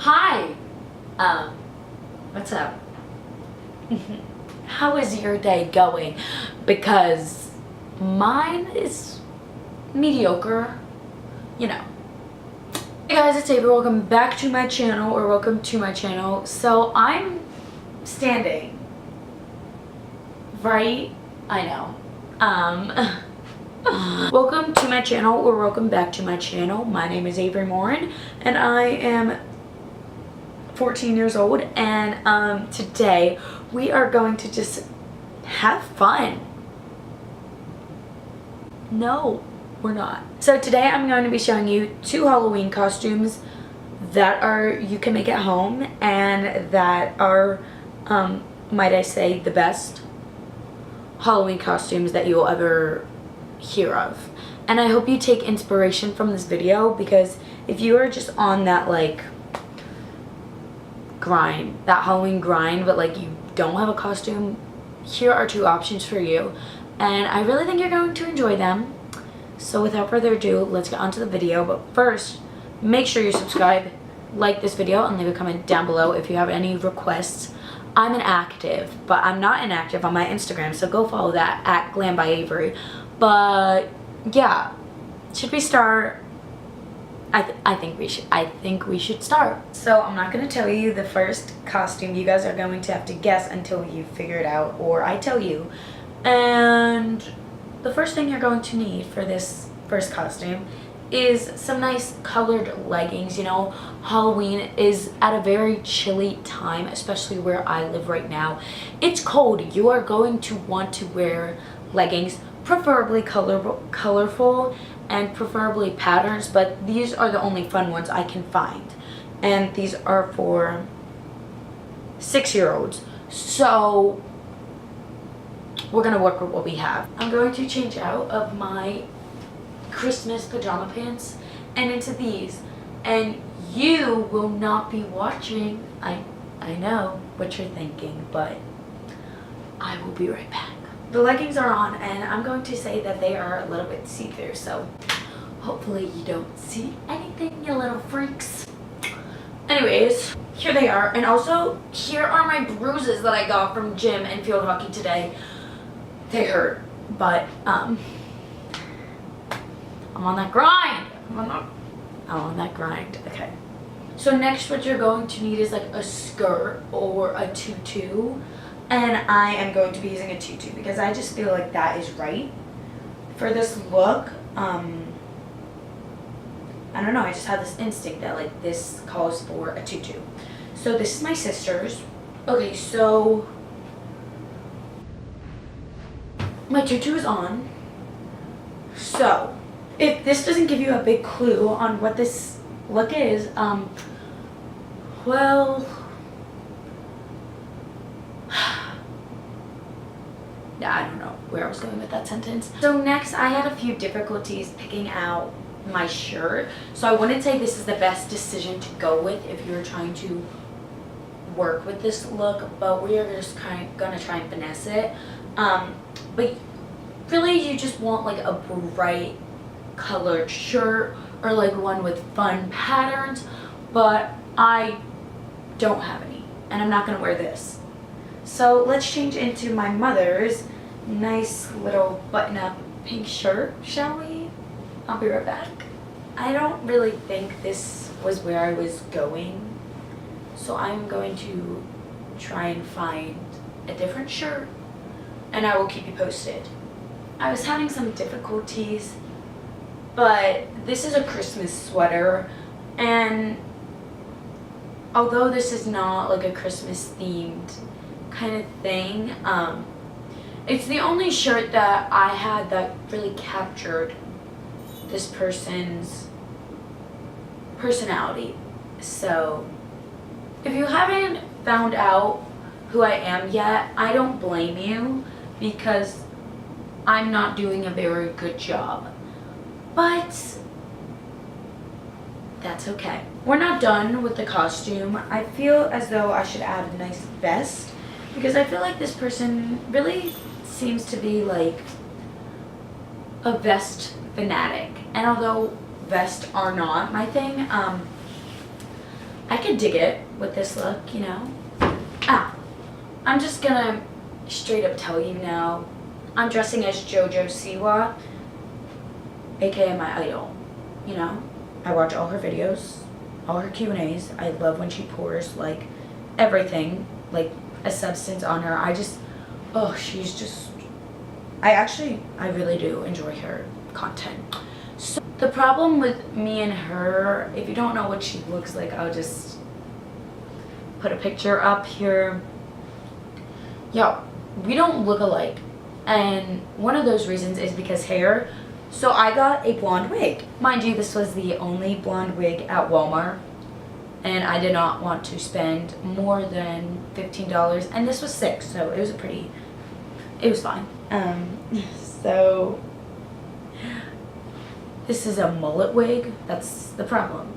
Hi. What's up? How is your day going? Because mine is mediocre, you know. Hey guys, it's Avery. Welcome back to my channel, or welcome to my channel. So I'm standing, right? I know. Welcome to my channel, or welcome back to my channel. My name is Avery Morin, and I am 14 years old, and today we are going to just have fun. No, we're not. So today I'm going to be showing you 2 Halloween costumes that you can make at home, and that are, might I say, the best Halloween costumes that you will ever hear of. And I hope you take inspiration from this video, because if you are just on that grind, that Halloween grind, but you don't have a costume, here are 2 options for you, and I really think you're going to enjoy them. So without further ado, let's get on to the video. But first, make sure you subscribe, like this video, and leave a comment down below if you have any requests. I'm inactive, but I'm not inactive on my Instagram, so go follow that at @glambyAvery. But yeah, should we start? I think we should start. So I'm not going to tell you the first costume. You guys are going to have to guess until you figure it out, or I tell you. And the first thing you're going to need for this first costume is some nice colored leggings. You know, Halloween is at a very chilly time, especially where I live right now. It's cold. You are going to want to wear leggings, preferably colorful and preferably patterns, but these are the only fun ones I can find, and these are for 6-year-olds. So we're gonna work with what we have. I'm going to change out of my Christmas pajama pants and into these, and you will not be watching. I know what you're thinking, but I will be right back. The leggings are on, and I'm going to say that they are a little bit see-through, so hopefully you don't see anything, you little freaks. Anyways, here they are, and also here are my bruises that I got from gym and field hockey today. They hurt, but I'm on that grind. I'm on that grind. Okay. So next, what you're going to need is a skirt or a tutu. And I am going to be using a tutu because I just feel like that is right for this look. I don't know, I just have this instinct that this calls for a tutu. So this is my sister's. Okay, so my tutu is on. So if this doesn't give you a big clue on what this look is, well, I don't know where I was going with that sentence. So next, I had a few difficulties picking out my shirt. So I wouldn't say this is the best decision to go with if you're trying to work with this look, but we are just gonna try and finesse it. But really, you just want a bright colored shirt, or one with fun patterns, but I don't have any, and I'm not gonna wear this. So let's change into my mother's nice little button-up pink shirt, shall we? I'll be right back. I don't really think this was where I was going, so I'm going to try and find a different shirt, and I will keep you posted. I was having some difficulties, but this is a Christmas sweater, and although this is not a Christmas themed kind of thing, it's the only shirt that I had that really captured this person's personality. So if you haven't found out who I am yet, I don't blame you, because I'm not doing a very good job, but that's okay. We're not done with the costume. I feel as though I should add a nice vest, because I feel like this person really seems to be a vest fanatic. And although vests are not my thing, I could dig it with this look, you know. I'm just gonna straight up tell you now, I'm dressing as JoJo Siwa, aka my idol, you know. I watch all her videos, all her Q&As. I love when she pours like everything, like a substance on her. She's just, I really do enjoy her content. So the problem with me and her, if you don't know what she looks like, I'll just put a picture up here. Yo, we don't look alike. And one of those reasons is because hair. So I got a blonde wig. Mind you, this was the only blonde wig at Walmart. And I did not want to spend more than $15. And this was $6, so it was fine. So this is a mullet wig. That's the problem.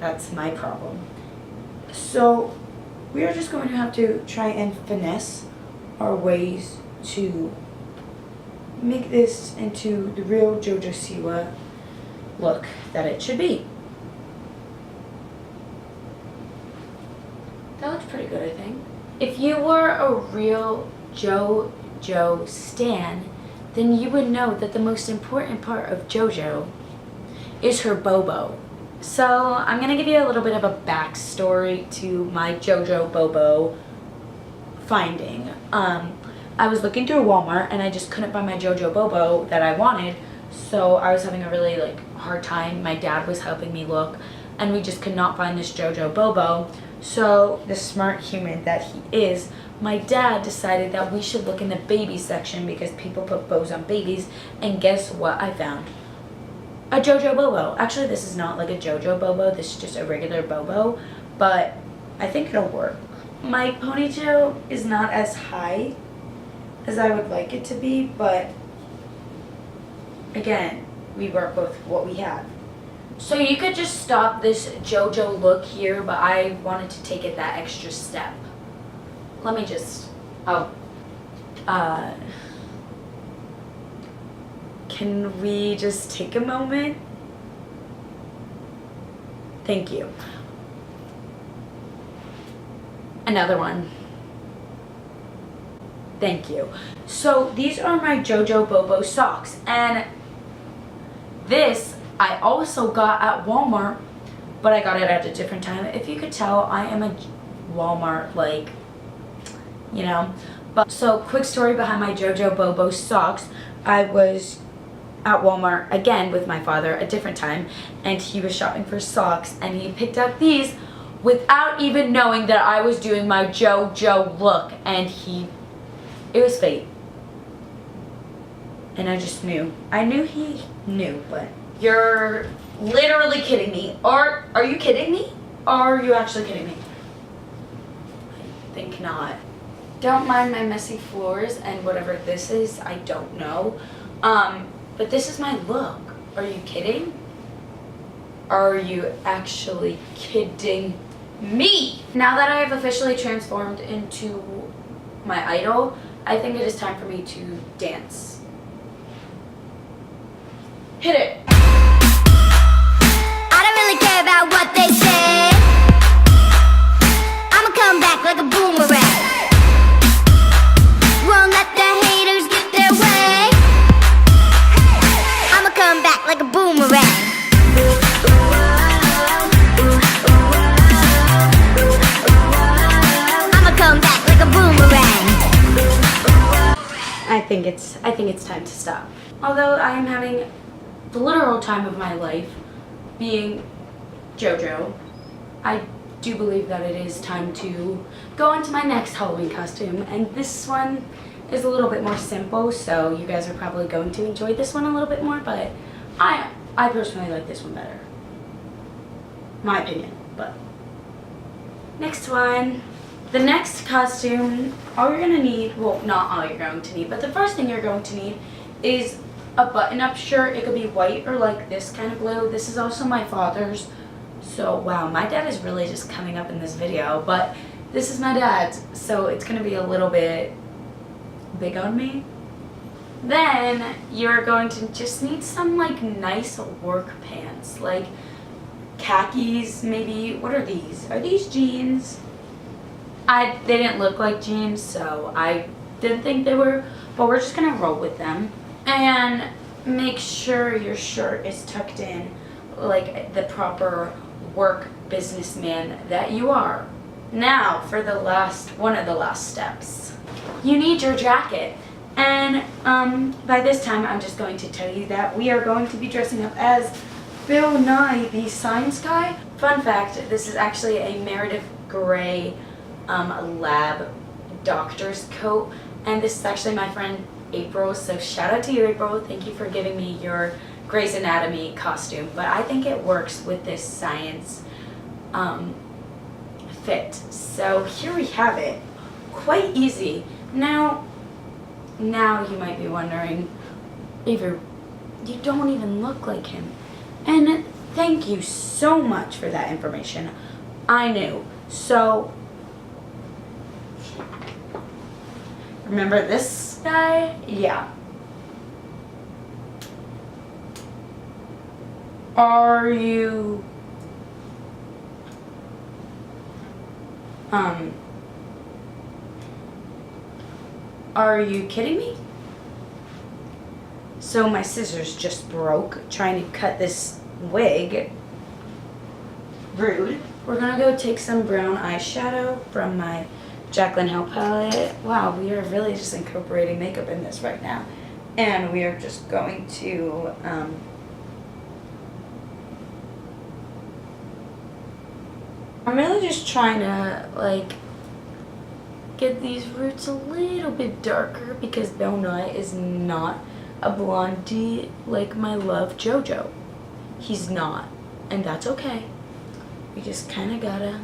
That's my problem. So we are just going to have to try and finesse our ways to make this into the real JoJo Siwa look that it should be. That looks pretty good, I think. If you were a real JoJo stan, then you would know that the most important part of JoJo is her bobo. So I'm gonna give you a little bit of a backstory to my JoJo bobo finding. I was looking through Walmart and I just couldn't find my JoJo bobo that I wanted, so I was having a really hard time. My dad was helping me look and we just could not find this JoJo bobo. So the smart human that he is, my dad decided that we should look in the baby section because people put bows on babies, and guess what I found? A JoJo bobo. Actually, this is not like a JoJo bobo, this is just a regular bobo, but I think it'll work. My ponytail is not as high as I would like it to be, but again, we work with what we have. So you could just stop this JoJo look here, but I wanted to take it that extra step. Let me just, can we just take a moment? Thank you. Another one. Thank you. So these are my JoJo Bobo socks, and this I also got at Walmart, but I got it at a different time. If you could tell, I am a Walmart, you know. But so quick story behind my JoJo Bobo socks. I was at Walmart again with my father a different time, and he was shopping for socks and he picked up these without even knowing that I was doing my JoJo look, and it was fate. And I just knew. I knew he knew, but you're literally kidding me. Or are you kidding me? Or are you actually kidding me? I think not. Don't mind my messy floors and whatever this is, I don't know. But this is my look. Are you kidding? Are you actually kidding me? Now that I have officially transformed into my idol, I think it is time for me to dance. Hit it. I don't really care about what they say. I'ma come back like a boomerang. Won't let the haters get their way. I'ma come back like a boomerang. I'ma come back like a boomerang. I think it's time to stop. Although I am having the literal time of my life being JoJo, I do believe that it is time to go on to my next Halloween costume, and this one is a little bit more simple, so you guys are probably going to enjoy this one a little bit more, but I personally like this one better. My opinion, but next one. The next costume, all you're gonna need, well, not all you're going to need, but the first thing you're going to need is a button-up shirt. It could be white or like this kind of blue. This is also my father's. So, wow, my dad is really just coming up in this video, but this is my dad's, so it's gonna be a little bit big on me. Then you're going to just need some like nice work pants. Like, khakis, maybe. What are these? Are these jeans? They didn't look like jeans, so I didn't think they were, but we're just gonna roll with them. And make sure your shirt is tucked in like the proper work businessman that you are. Now for one of the last steps. You need your jacket. And by this time I'm just going to tell you that we are going to be dressing up as Bill Nye the Science Guy. Fun fact, this is actually a Meredith Grey lab doctor's coat, and this is actually my friend April, so shout out to you, April. Thank you for giving me your Grey's Anatomy costume, but I think it works with this science fit. So here we have it. Quite easy. Now you might be wondering, Avery, you don't even look like him. And thank you so much for that information. I knew. So remember this guy? Yeah. Are you kidding me? So my scissors just broke trying to cut this wig. Rude. We're gonna go take some brown eyeshadow from my Jaclyn Hill palette. Wow, we are really just incorporating makeup in this right now. And we are just going to I'm really just trying to like get these roots a little bit darker because Bill Nye is not a blondie like my love JoJo. He's not, and that's okay. We just kind of gotta.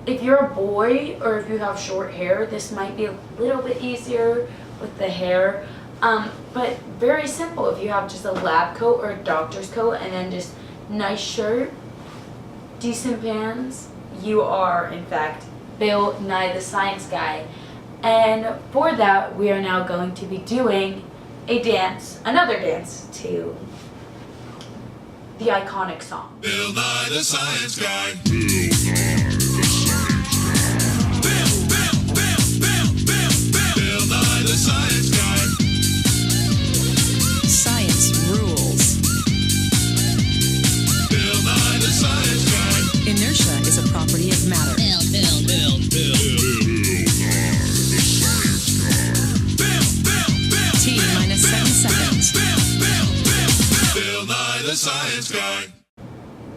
If you're a boy or if you have short hair, this might be a little bit easier with the hair. But very simple. If you have just a lab coat or a doctor's coat and then just nice shirt, decent pants, you are in fact Bill Nye the Science Guy. And for that, we are now going to be doing a dance, another dance to the iconic song. Bill Nye the Science Guy. Bill Nye the Science Guy. Science rules. Bill Nye the Science Guy. Inertia is a property of matter. T minus 7 seconds. Bill Nye the Science Guy.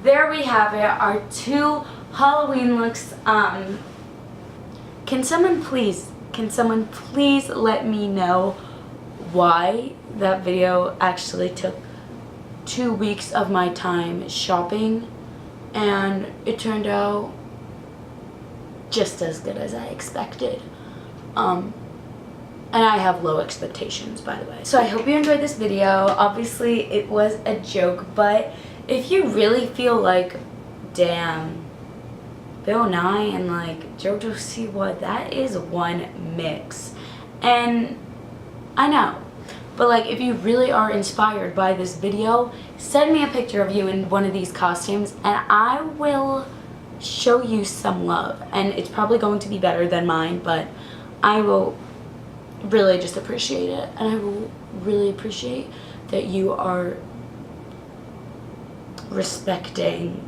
There we have it, our two Halloween looks. Can someone please let me know why that video actually took 2 weeks of my time shopping and it turned out just as good as I expected. And I have low expectations, by the way. So I hope you enjoyed this video. Obviously it was a joke, but if you really feel like, damn, Bill Nye and like JoJo Siwa, that is one mix. And I know, but like if you really are inspired by this video, send me a picture of you in one of these costumes and I will show you some love. And it's probably going to be better than mine, but I will really just appreciate it. And I will really appreciate that you are respecting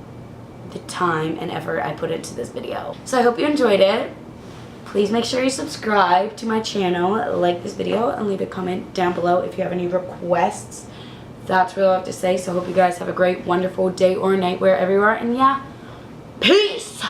the time and effort I put into this video. So I hope you enjoyed it. Please make sure you subscribe to my channel, like this video, and leave a comment down below if you have any requests. That's really all I have to say. So I hope you guys have a great, wonderful day or night wherever you are. And yeah, peace!